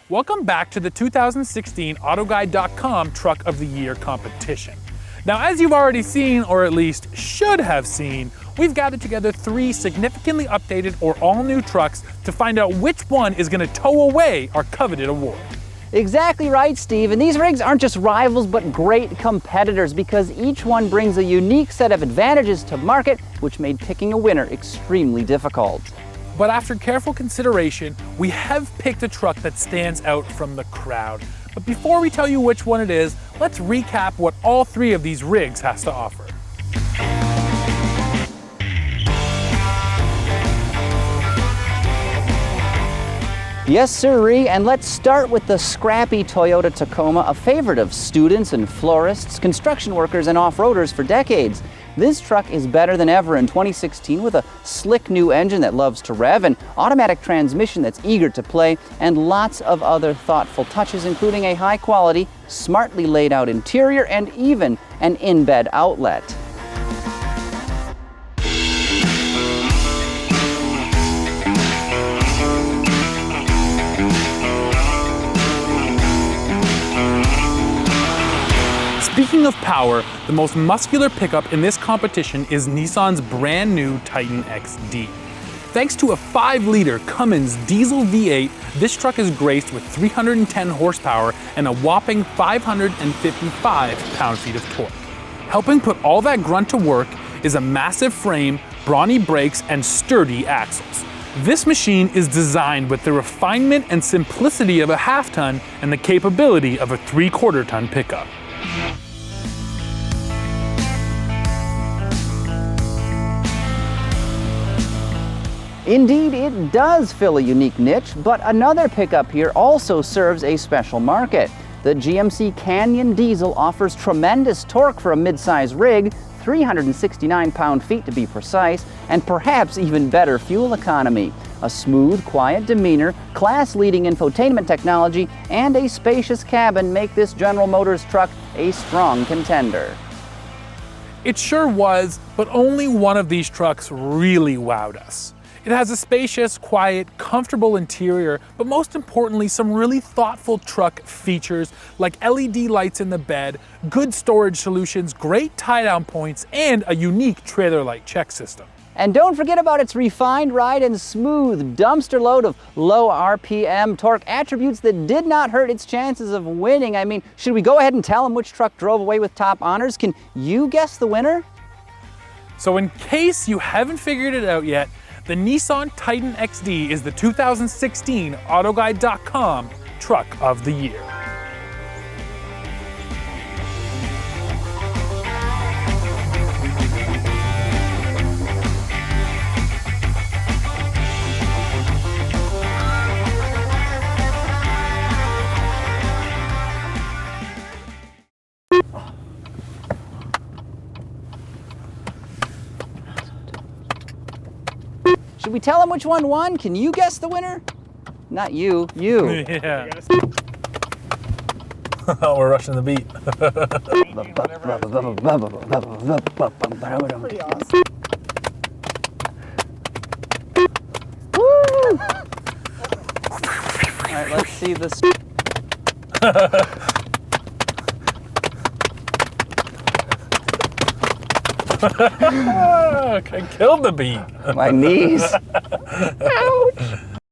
Welcome back to the 2016 AutoGuide.com Truck of the Year competition. Now, as you've already seen, or at least should have seen, we've gathered together 3 significantly updated or all-new trucks to find out which one is going to tow away our coveted award. Exactly right, Steve. And these rigs aren't just rivals, but great competitors because each one brings a unique set of advantages to market, which made picking a winner extremely difficult. But after careful consideration, we have picked a truck that stands out from the crowd. But before we tell you which one it is, let's recap what all 3 of these rigs has to offer. Yes, sirree, and let's start with the scrappy Toyota Tacoma, a favorite of students and florists, construction workers, and off-roaders for decades. This truck is better than ever in 2016 with a slick new engine that loves to rev, an automatic transmission that's eager to play, and lots of other thoughtful touches, including a high-quality, smartly laid out interior and even an in-bed outlet. Speaking of power, the most muscular pickup in this competition is Nissan's brand new Titan XD. Thanks to a 5-liter Cummins diesel V8, this truck is graced with 310 horsepower and a whopping 555 pound-feet of torque. Helping put all that grunt to work is a massive frame, brawny brakes, and sturdy axles. This machine is designed with the refinement and simplicity of a half-ton and the capability of a 3/4-ton pickup. Indeed, it does fill a unique niche, but another pickup here also serves a special market. The GMC Canyon Diesel offers tremendous torque for a mid-size rig, 369 pound-feet to be precise, and perhaps even better fuel economy. A smooth, quiet demeanor, class-leading infotainment technology, and a spacious cabin make this General Motors truck a strong contender. It sure was, but only one of these trucks really wowed us. It has a spacious, quiet, comfortable interior, but most importantly, some really thoughtful truck features like LED lights in the bed, good storage solutions, great tie-down points, and a unique trailer light check system. And don't forget about its refined ride and smooth dumpster load of low RPM torque, attributes that did not hurt its chances of winning. I mean, should we go ahead and tell them which truck drove away with top honors? Can you guess the winner? So in case you haven't figured it out yet, the Nissan Titan XD is the 2016 AutoGuide.com Truck of the Year. Should we tell them which one won? Can you guess the winner? Not you, you. Yeah. Oh, we're rushing the beat. Pretty awesome. Woo! All right, let's see this. I killed the beat. My knees. Ouch.